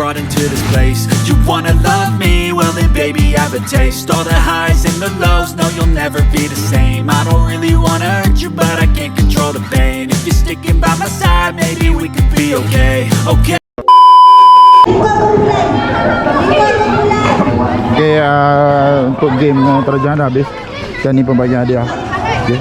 brought into this place. You wanna love me? Well then baby I have a taste. All the highs and the lows, no you'll never be the same. I don't really wanna hurt you but I can't control the pain. If you're sticking by my side, maybe we could be okay, okay. Okay, untuk game terjun dah habis. Dan ni pembagian hadiah. Okay.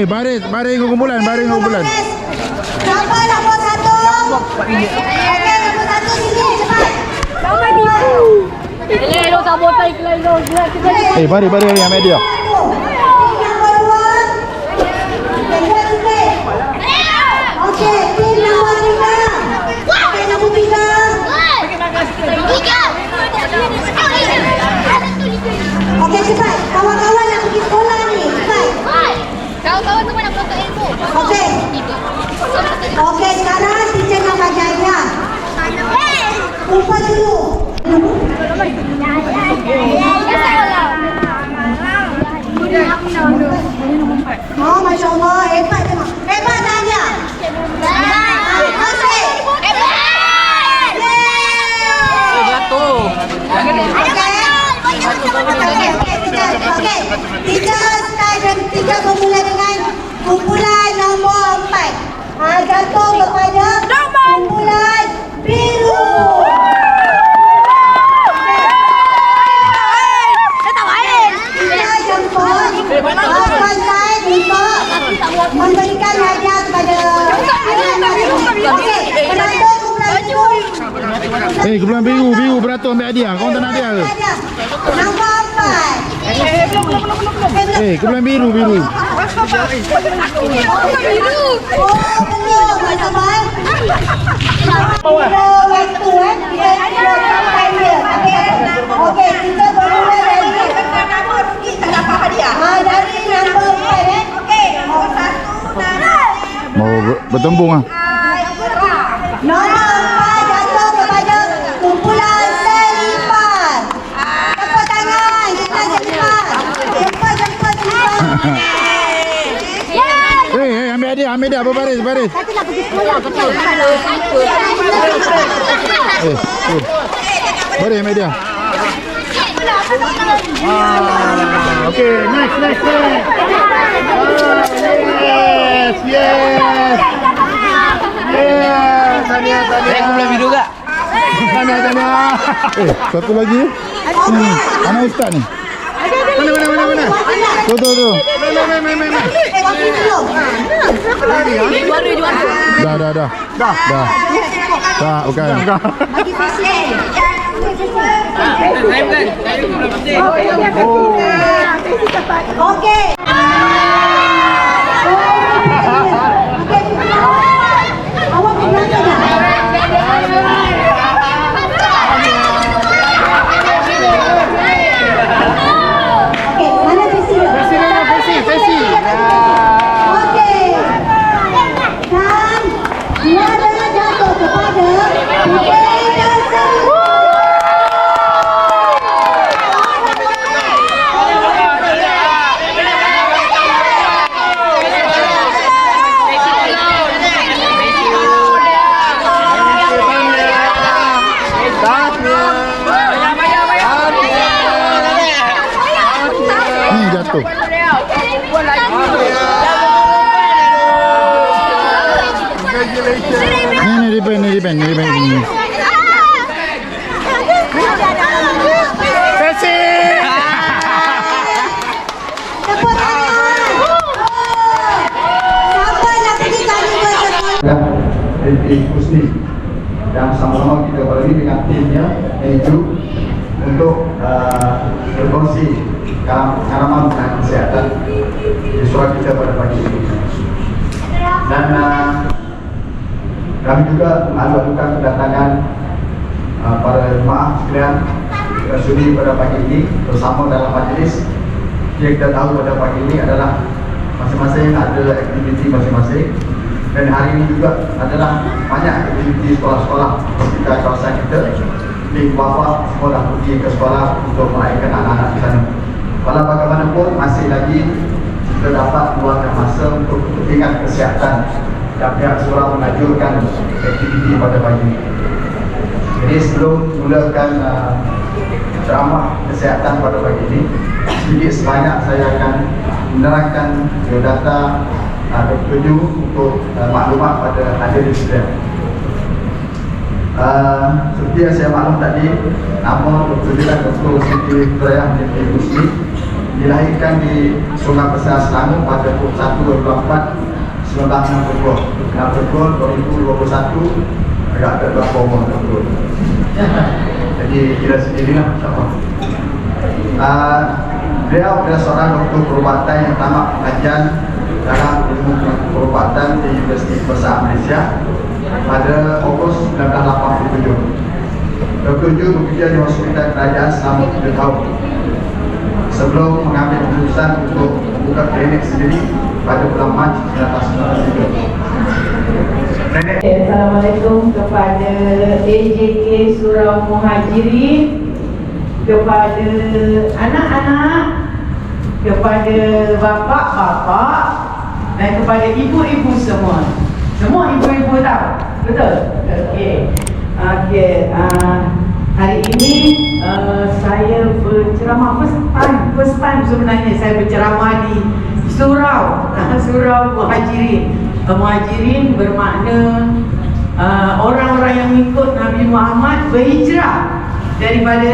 Baris kumpulan. Siapa nombor satu? Okey, nombor satu sini cepat. Nombor dua. Hello, sabotai kelalo. Bari yang media. Nombor dua. Okey, tim nombor tiga. Okey, nombor tiga. Okey, cepat. Kawan-kawan nak pergi sekolah ni. Cepat. Kawan-kawan semua nak potong ilmu. Okey. Okey, sekarang teacher nak bagi hadiah. Kumpul dulu. Oh, Masya Allah. Hebat tengok. Hebat tak hadiah? Okey. Okey. Tiga bermula dengan kumpulan nombor 4. Jatuh kepada kumpulan biru. Kita jemput tuan Zaid untuk memberikan hadiah kepada anak-anak. Okey, penonton kumpulan biru. Kumpulan biru beratur ambil hadiah. Kau tak nak hadiah ke? Nombor 4. Kumpulan biru. Oh, betul. Masa baik. Kita waktu kita sampai dia. Okey, kita bermula dari kita dapat hadiah. Dari nombor 4 Okey, nombor 1 dan Mau bertembung ah. nombor 4 jatuh kepada kumpulan Selipar. Tepuk tangan, kita Selipar. Jemput Selipar. Ambil dia, berbaris. Satu nak pergi sekolah, betul. Baris ambil dia. Okay, next. Yes. Tania. Kumpulan biru tak? Tania. Satu lagi. Mana ustaz ni? Mana? Tu. Dah. Tak, bukan. Bagi pasien. Okey. Awak pernah tak? Okey, mana Fesi? Fesi. Okey. Dan dia adalah jatuh kepada kumpulan Selipar. Ni jatuh. Ni ribbon ni. Fesi. Tepuk tangan. Siapa nak pergi kali bersekolah? LP Husni dan sama-sama kita berani dengan timnya Menuju untuk berkongsi pengalaman tentang kesihatan siswa kita pada pagi ini. Dan kami juga mengalukan kedatangan para jemaah sekalian sudi pada pagi ini bersama dalam majlis. Yang kita tahu pada pagi ini adalah masing-masing ada aktiviti masing-masing. Dan hari ini juga adalah banyak aktiviti sekolah-sekolah di kawasan kita. Di bapa semua dah pergi ke sekolah untuk merayakan anak-anak di sana. Walau bagaimanapun masih lagi kita dapat meluangkan masa untuk kepentingan kesihatan dan pihak surau menganjurkan aktiviti pada pagi ini. Jadi sebelum mulakan ceramah kesihatan pada pagi ini, sedikit sebanyak saya akan menerangkan biodata Dr. Ju untuk maklumat pada hadirin sekalian. Seperti yang saya maklum tadi, nama Dr. Ju dan Dr. Siti Victoria menjadi Muslim, dilahirkan di Sungai Besar Selangor pada 21/24/1960. Dan betul 2021 agak ada berapa umur betul. Jadi kira sendirilah insyaAllah. Beliau adalah seorang doktor perubatan yang tamat pengajian dalam ilmu perubatan di Universiti Besar Malaysia pada Ogos 1987. Dr. Ju bekerja di hospital kerajaan selama 7 tahun sebelum mengambil keputusan untuk membuka klinik sendiri pada bulan Mac 1993. Assalamualaikum kepada AJK Surau Muhajirin, kepada anak-anak, kepada bapa-bapa dan kepada ibu-ibu semua. Semua ibu-ibu tahu? Betul? Okey. Hari ini saya berceramah first time sebenarnya saya berceramah di surau Muhajirin. Muhajirin bermakna orang-orang yang mengikut Nabi Muhammad berhijrah daripada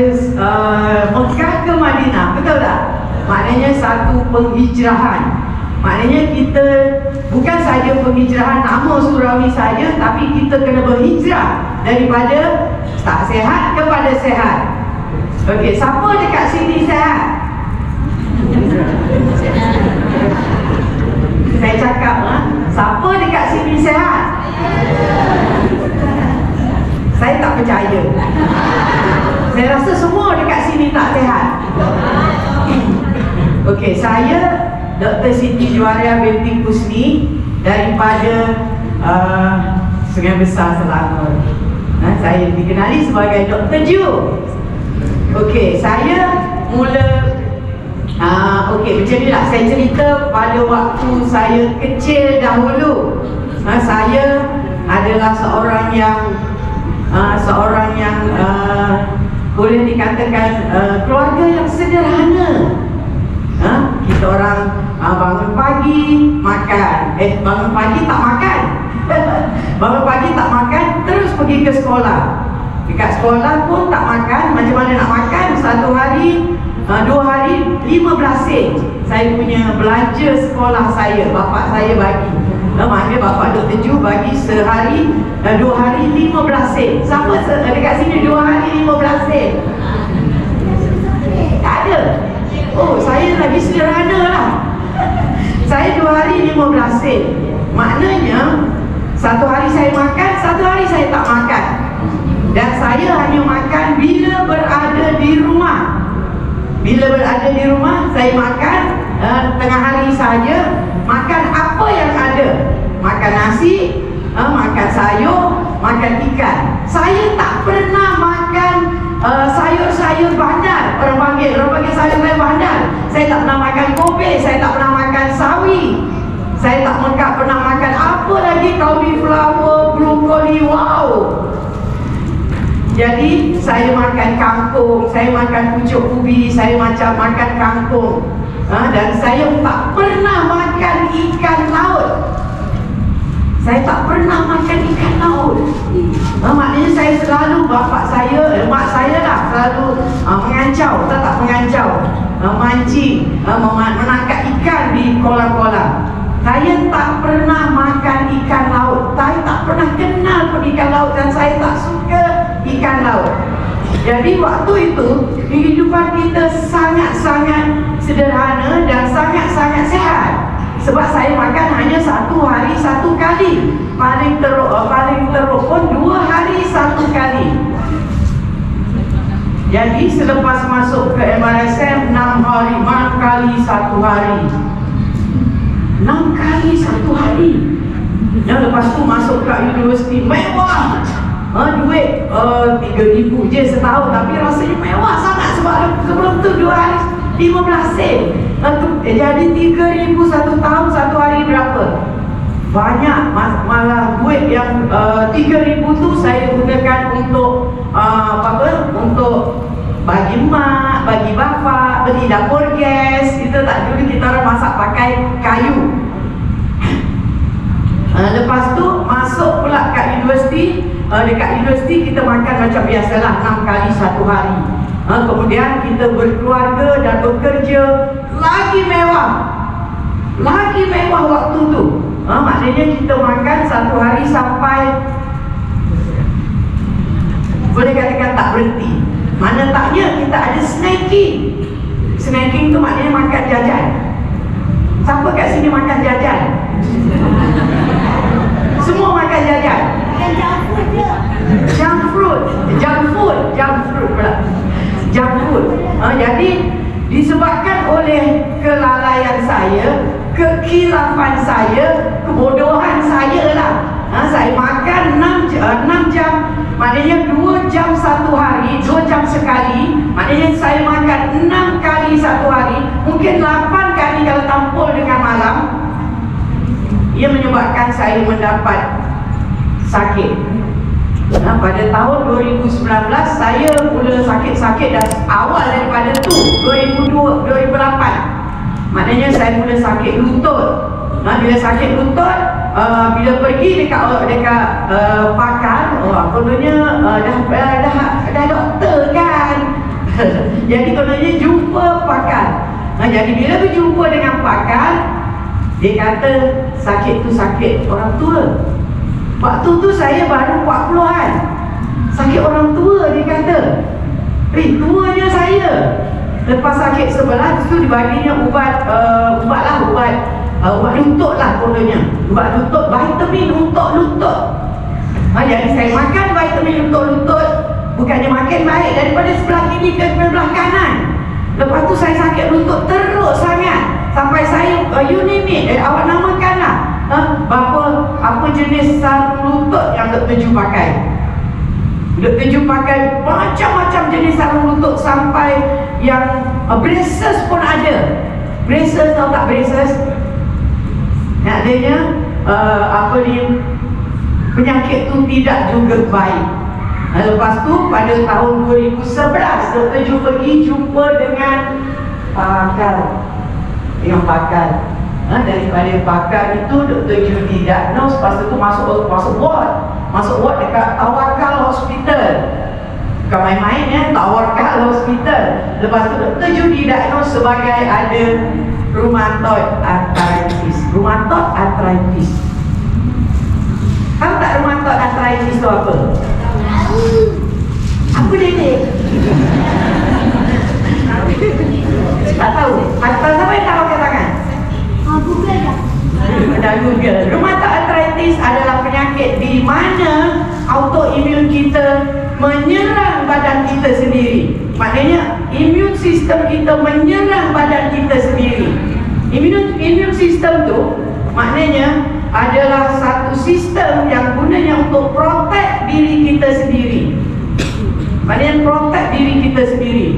Mekah ke Madinah. Betul tak? Maknanya satu penghijrahan. Maknanya kita bukan saja penghijrahan nama surau ni saja, tapi kita kena berhijrah daripada tak sihat kepada sihat. Okey, siapa dekat sini sihat? Saya cakap, siapa dekat sini sihat? Saya tak percaya. Saya rasa semua dekat sini tak sihat. Okey, saya Dr. Siti Juwaria binti Kusni daripada Sungai Besar Selangor. Saya dikenali sebagai Dr. Ju. Okey, saya mula okey, macam inilah saya cerita pada waktu saya kecil dahulu. Saya adalah seorang yang boleh dikatakan keluarga yang sederhana. Kita orang bangun pagi makan, bangun pagi tak makan. Bangun pagi tak makan, terus pergi ke sekolah. Dekat sekolah pun tak makan. Macam mana nak makan? Satu hari, 2 hari, 15 sen. Saya punya belanja sekolah saya, bapak saya bagi. Maknanya bapak Dr. Ju bagi sehari, 2 hari 15 sen. Siapa dekat sini 2 hari 15 sen? Tak ada. Oh, saya lagi sederhana lah. Saya 2 hari 15 sen. Maknanya satu hari saya makan, satu hari saya tak makan. Dan saya hanya makan bila berada di rumah. Bila berada di rumah, saya makan tengah hari saja. Makan apa yang ada. Makan nasi, makan sayur, makan ikan. Saya tak pernah makan sayur-sayur bandar. Orang panggil sayur-sayur bandar. Saya tak pernah makan kopi, saya tak pernah makan sawi. Saya tak pernah makan apa lagi, cauliflower, brokoli, wow. Jadi saya makan kangkung, saya makan pucuk ubi, saya makan kangkung. Dan saya tak pernah makan ikan laut. Saya tak pernah makan ikan laut. Maknanya saya selalu, mak saya lah selalu mengancau, tak mengancau, mancing, menangkap ikan di kolam-kolam. Saya tak pernah makan ikan laut. Saya tak pernah kenal pun ikan laut dan saya tak suka ikan laut. Jadi waktu itu kehidupan kita sangat-sangat sederhana dan sangat-sangat sehat. Sebab saya makan hanya 1 hari 1 kali. Paling teruk pun 2 hari 1 kali. Jadi selepas masuk ke MRSM 6 hari, 6 kali 1 hari. 6 kali 1 hari. Dan lepas tu masuk ke universiti mewah. Duit 3,000 je setahun, tapi rasanya mewah sangat sebab sebelum tu 2 hari 15 sen. Jadi 3,000 satu tahun, satu hari berapa? Banyak. Malah duit yang 3,000 tu saya gunakan untuk untuk bagi mak, bagi bapa, beli dapur gas. Kita tak, dulu kita orang masak pakai kayu. Lepas tu masuk pula kat universiti. Dekat universiti kita makan macam biasalah 6 kali satu hari. Kemudian kita berkeluarga dan bekerja, lagi mewah. Lagi mewah waktu tu. Maknanya kita makan satu hari sampai, boleh katakan tak berhenti. Mana taknya kita ada snacking. Snacking tu maknanya makan jajan. Siapa kat sini makan jajan? Semua makan jajan. Junk fruit pula. Junk food. Jadi disebabkan oleh kelalaian saya, kekilafan saya, kebodohan saya lah. Saya makan 6 jam. Maknanya 2 jam satu hari, 2 jam sekali. Maknanya saya makan 6 kali satu hari. Mungkin 8 kali kalau tampul dengan malam. Ia menyebabkan saya mendapat sakit. Pada tahun 2019 saya mula sakit-sakit dah awal daripada tu, 2008. Maknanya saya mula sakit lutut. Bila sakit lutut, bila pergi dekat pakar, kononnya dah doktor kan. Jadi kononnya jumpa pakar. Jadi bila berjumpa dengan pakar, dia kata sakit tu sakit orang tua. Waktu tu saya baru 40-an. Sakit orang tua, dia kata. Tuanya saya. Lepas sakit sebelah tu dibaginya ubat lutut lah kononnya. Ubat lutut, vitamin untuk lutut. Jadi saya makan vitamin untuk lutut. Bukannya makin baik daripada sebelah kiri ke sebelah kanan. Lepas tu saya sakit lutut teruk sangat. Sampai saya, you name it, awak namakanlah. Apa jenis sarung lutut yang Dr. Ju pakai. Dr. Ju pakai macam-macam jenis sarung lutut, sampai yang braces pun ada. Braces, tahu tak braces? Adanya penyakit tu tidak juga baik. Lepas tu pada tahun 2011 Dr. Ju pergi jumpa dengan pakar. Daripada pakar itu Dr. Ju didiagnose. Lepas tu masuk ward dekat Tawakal Hospital. Bukan main-main ya, Tawakal Hospital. Lepas tu Dr. Ju didiagnose sebagai ada rheumatoid arthritis. Rheumatoid arthritis. Tahu tak rheumatoid arthritis tu apa? Apa dia? Tak tahu. Atau siapa yang tahu angkat tangan? Google dah. Dah Google. Rheumatoid arthritis adalah penyakit di mana autoimun kita menyerang badan kita sendiri. Maknanya imun sistem kita menyerang badan kita sendiri. Imun sistem tu maknanya adalah satu sistem yang gunanya untuk protect diri kita sendiri. Maknanya protect diri kita sendiri.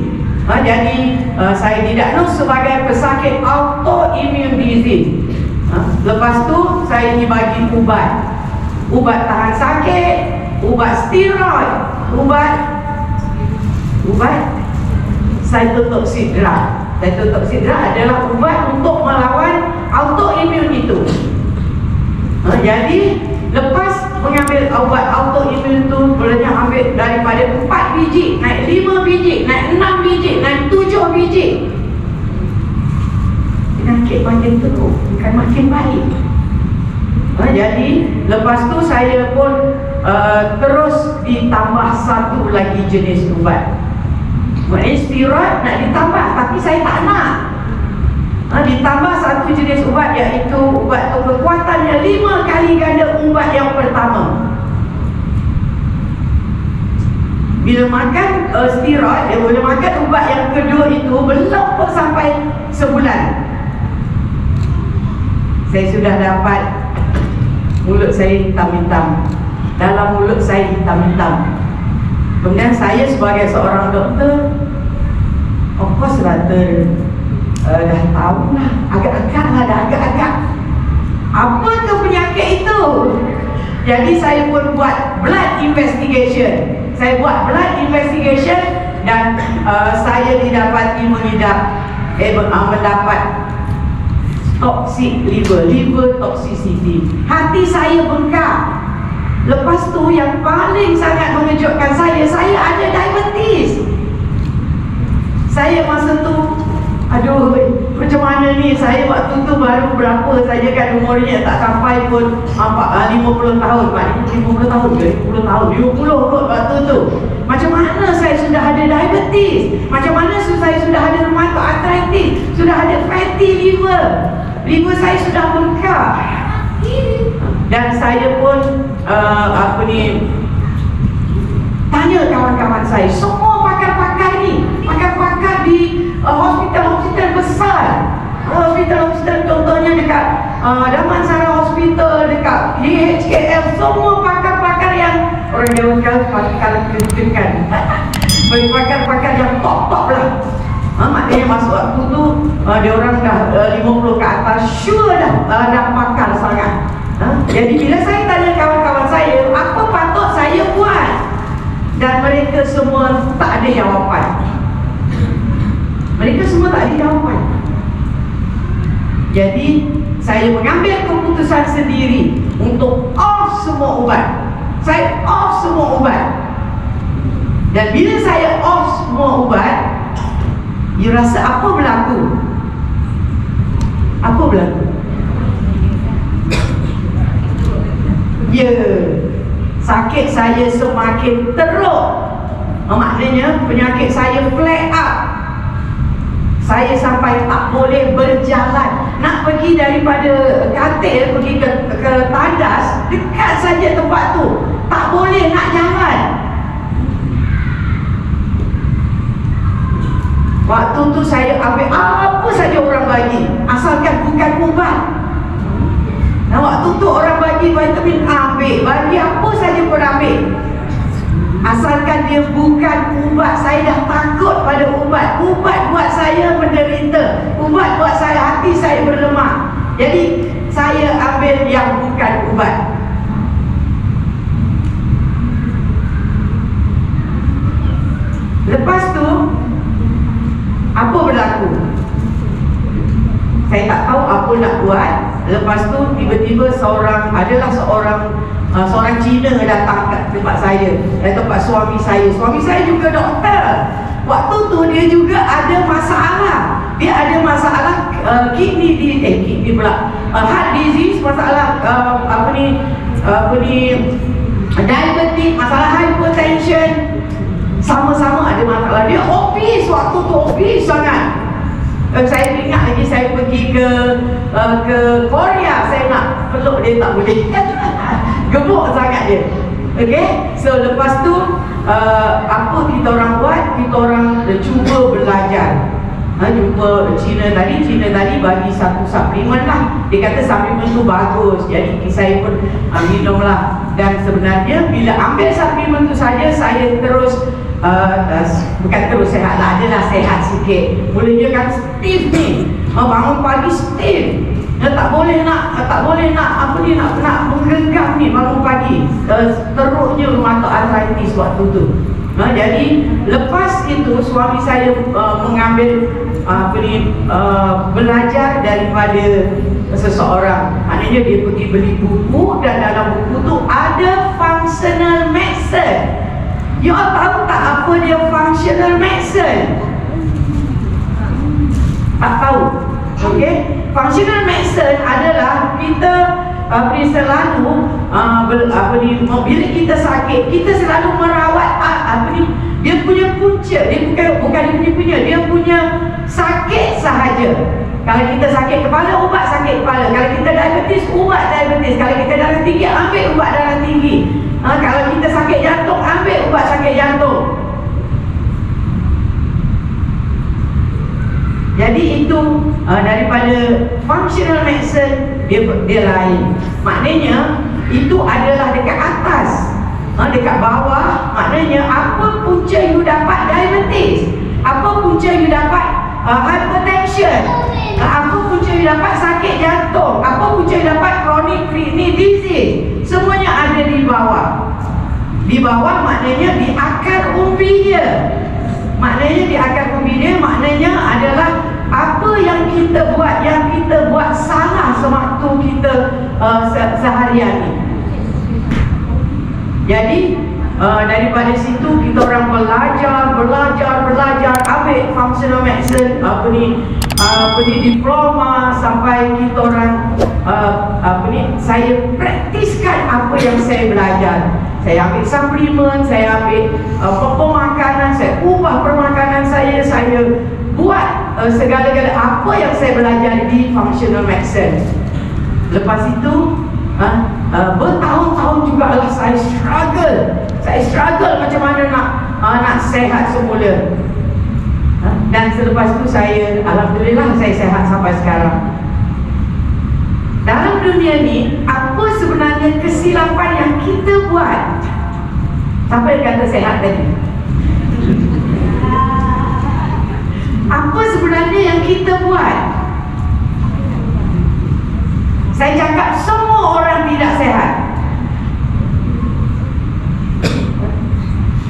Jadi saya didiagnose sebagai pesakit autoimmune disease. Lepas tu saya dibagi ubat tahan sakit, ubat steroid, ubat cytotoxidra. Cytotoxidra adalah ubat untuk melawan autoimmune itu. Jadi lepas mengambil ubat autoimun tu, bolehnya ambil daripada 4 biji, naik 5 biji, naik 6 biji, naik 7 biji. Penyakit makin teruk, bukan makin baik. Jadi lepas tu saya pun terus ditambah satu lagi jenis ubat. Maknanya steroid nak ditambah, tapi saya tak nak. Ditambah satu jenis ubat, iaitu ubat tu kekuatannya 5 kali ganda ubat yang pertama. Bila makan steroid, dia boleh makan ubat yang kedua itu belum pun sampai sebulan, saya sudah dapat mulut saya hitam-hitam. Dalam mulut saya hitam-hitam. Kemudian saya sebagai seorang doktor, of course lah Dah tahu lah, agak-agak lah, dah agak-agak. Apa ke penyakit itu? Jadi saya pun buat blood investigation. Saya buat blood investigation dan saya didapati mendapat toxic liver toxicity. Hati saya bengkak. Lepas tu yang paling sangat mengejutkan saya ada diabetes. Saya masa tu, aduh, macam mana ni? Saya waktu tu baru berapa saja kan umurnya, tak sampai pun 50 tahun. 50 tahun ke? 50 tahun, 50 kot waktu tu. Macam mana saya sudah ada diabetes? Macam mana saya sudah ada rheumatoid arthritis? Sudah ada fatty liver. Liver saya sudah bengkak. Dan saya pun tanya kawan-kawan saya, semua pakar-pakar ni, pakar-pakar di hospital-hospital besar, hospital-hospital contohnya dekat Damansara Hospital, dekat DHKL, semua pakar-pakar yang orang Jawa pakar kedudukan, pakar-pakar yang top-top lah. Maknanya masuk waktu tu dia orang dah 50 ke atas, sure dah pakar sangat. Jadi bila saya tanya kawan-kawan saya, apa patut saya buat? Dan mereka semua tak ada jawapan. Mereka semua tak ada jawapan. Jadi saya mengambil keputusan sendiri untuk off semua ubat. Saya off semua ubat. Dan bila saya off semua ubat, you rasa apa berlaku? Apa berlaku? Ya, sakit saya semakin teruk. Maknanya penyakit saya flare up. Saya sampai tak boleh berjalan. Nak pergi daripada katil pergi ke tandas, dekat saja tempat tu, tak boleh nak jalan. Waktu tu saya ambil apa saja orang bagi, asalkan bukan ubat. Nah, waktu tu orang bagi vitamin A, bagi apa saja pun ambil, asalkan dia bukan ubat. Saya dah takut pada ubat. Ubat buat saya menderita. Ubat buat saya, hati saya berlemah. Jadi saya ambil yang bukan ubat. Lepas tu apa berlaku? Saya tak tahu apa nak buat. Lepas tu tiba-tiba seorang Cina datang kat tempat saya, tempat suami saya. Suami saya juga doktor. Waktu tu dia juga ada masalah. Dia ada masalah kidney heart disease, masalah diabetes, masalah hypertension. Sama-sama ada masalah. Dia obes, waktu tu obes sangat. Saya ingat lagi saya pergi ke Korea, saya nak peluk dia tak boleh. Gemuk sangat dia. Okay, so lepas tu apa kita orang buat? Kita orang cuba belajar. Jumpa Cina tadi bagi satu suplemen lah. Dia kata suplemen tu bagus. Jadi saya pun minum lah. Dan sebenarnya bila ambil suplemen tu saja, saya terus bukan terus sehat lah, adalah sehat sikit. Mulanya kan stiff ni, bangun pagi stiff. Tak boleh nak menggenggam ni bangun pagi. Teruknya rheumatoid arthritis waktu tu. Jadi lepas itu suami saya mengambil belajar daripada seseorang. Maknanya dia pergi beli buku, dan dalam buku tu ada functional medicine. You all tahu tak apa dia functional medicine? Tak tahu. Okay, functional medicine adalah kita selalu bila kita sakit, kita selalu merawat dia punya punca. Dia bukan dia punya sakit sahaja. Kalau kita sakit kepala, ubat sakit kepala. Kalau kita diabetes, ubat diabetes. Kalau kita darah tinggi, ambil ubat darah tinggi. Kalau kita sakit jantung, ambil ubat sakit jantung. Jadi itu daripada functional medicine, dia lain. Maknanya itu adalah dekat atas. Dekat bawah, maknanya apa punca you dapat diabetes, apa punca you dapat hypertension, apa punca dapat sakit jantung, apa punca dapat chronic kidney disease, semuanya ada di bawah. Di bawah maknanya di akar umbi dia. Maknanya di akar umbi dia maknanya adalah apa yang kita buat salah sewaktu kita seharian ni. Jadi daripada situ kita orang belajar ambil functional medicine, diploma, sampai kita orang saya praktiskan apa yang saya belajar. Saya ambil suplemen, saya ambil pemakanan, saya ubah permakanan saya buat segala-gala apa yang saya belajar di functional medicine. Lepas itu bertahun-tahun jugalah saya struggle macam mana nak sehat semula. Dan selepas itu alhamdulillah saya sehat sampai sekarang. Dalam dunia ni, apa sebenarnya kesilapan yang kita buat sampai kata sehat tadi? Apa sebenarnya yang kita buat? Saya cakap semua orang tidak sehat.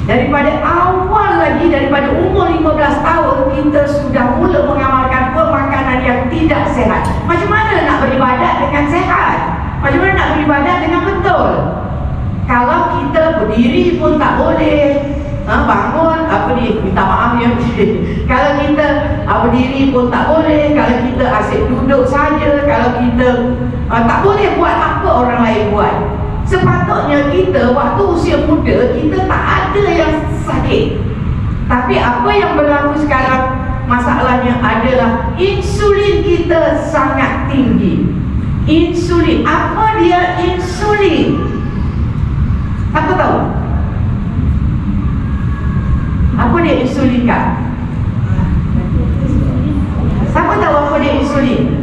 Daripada awal lagi, daripada umur 15 tahun, kita sudah mula mengamalkan pemakanan yang tidak sehat. Macam mana nak beribadat dengan sehat? Macam mana nak beribadat dengan betul? Kalau kita berdiri pun tak boleh, bangun, minta maaf ya. Kalau kita berdiri pun tak boleh, kalau kita asyik duduk saja, kalau kita tak boleh buat apa orang lain buat. Sepatutnya kita waktu usia muda kita tak ada yang sakit. Tapi apa yang berlaku sekarang, masalahnya adalah insulin kita sangat tinggi. Insulin, apa dia insulin? Apa tahu? Apa dia insulin kan? Siapa tahu apa dia insulin?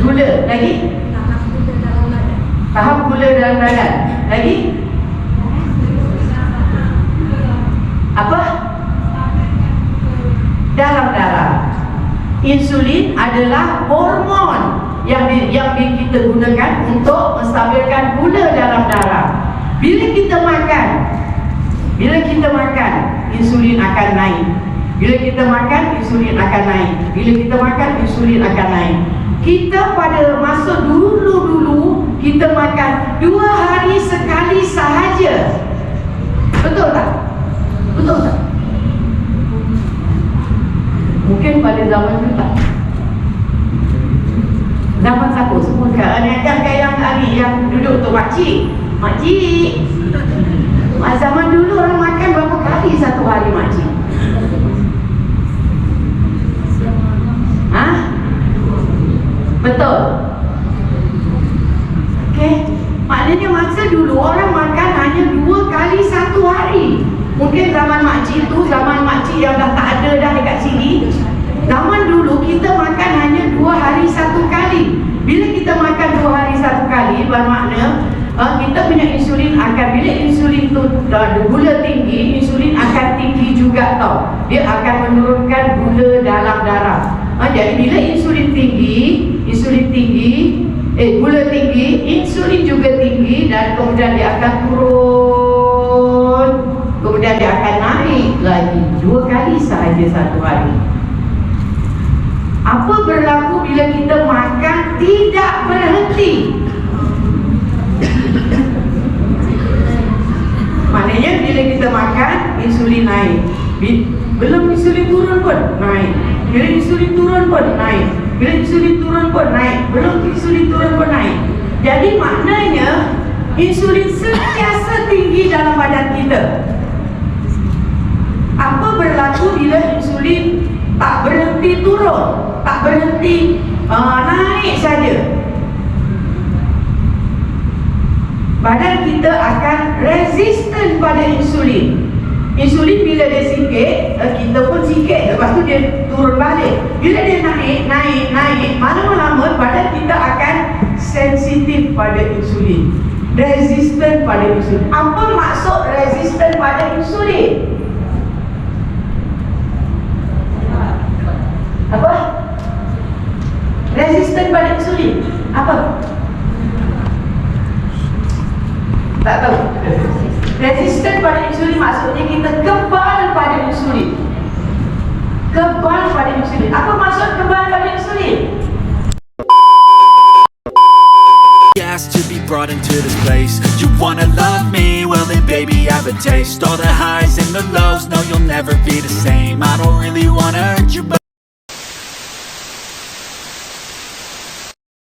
Gula, lagi? Tahap gula dalam badan. Lagi? Apa? Dalam darah. Insulin adalah hormon yang kita gunakan untuk menstabilkan gula dalam darah. Bila kita makan, insulin akan naik. Bila kita makan, insulin akan naik. Bila kita makan, insulin akan naik. Kita pada masa dulu kita makan 2 hari sekali sahaja. Betul tak? Betul tak? Mungkin pada zaman dulu tak. Zaman siapa? Semua sekarang yang duduk tu makcik. Zaman dulu orang makan berapa kali satu hari makcik? Betul. Okey. Maknanya masa dulu orang makan hanya 2 kali satu hari. Mungkin zaman makcik tu, zaman makcik yang dah tak ada dah dekat sini. Zaman dulu kita makan hanya 2 hari satu kali. Bila kita makan 2 hari satu kali, bermakna kita punya insulin akan, bila insulin tu gula tinggi, insulin akan tinggi juga tau. Dia akan menurunkan gula dalam darah. Jadi bila insulin tinggi, gula tinggi, insulin juga tinggi, dan kemudian dia akan turun, kemudian dia akan naik lagi 2 kali sahaja satu hari. Apa berlaku bila kita makan tidak berhenti? Maknanya bila kita makan, insulin naik. Belum insulin turun pun naik. Bila insulin turun pun naik. Bila insulin turun pun naik. Belum insulin turun pun naik. Jadi maknanya insulin sentiasa tinggi dalam badan kita. Apa berlaku bila insulin tak berhenti turun, tak berhenti naik saja? Badan kita akan resisten pada insulin. Insulin bila dia sikit, kita pun sikit, lepas tu dia turun balik. Bila dia naik, lama-lama badan kita akan sensitif pada insulin, resisten pada insulin. Apa maksud resisten pada insulin? maksudnya kita kebal pada insulin. Kebal pada insulin. Apa maksud kebal pada insulin? Asked to be brought into this place. You wanna love me? Well then baby I have a taste. All the highs and the lows, no you'll never be the same. I don't really wanna hurt you but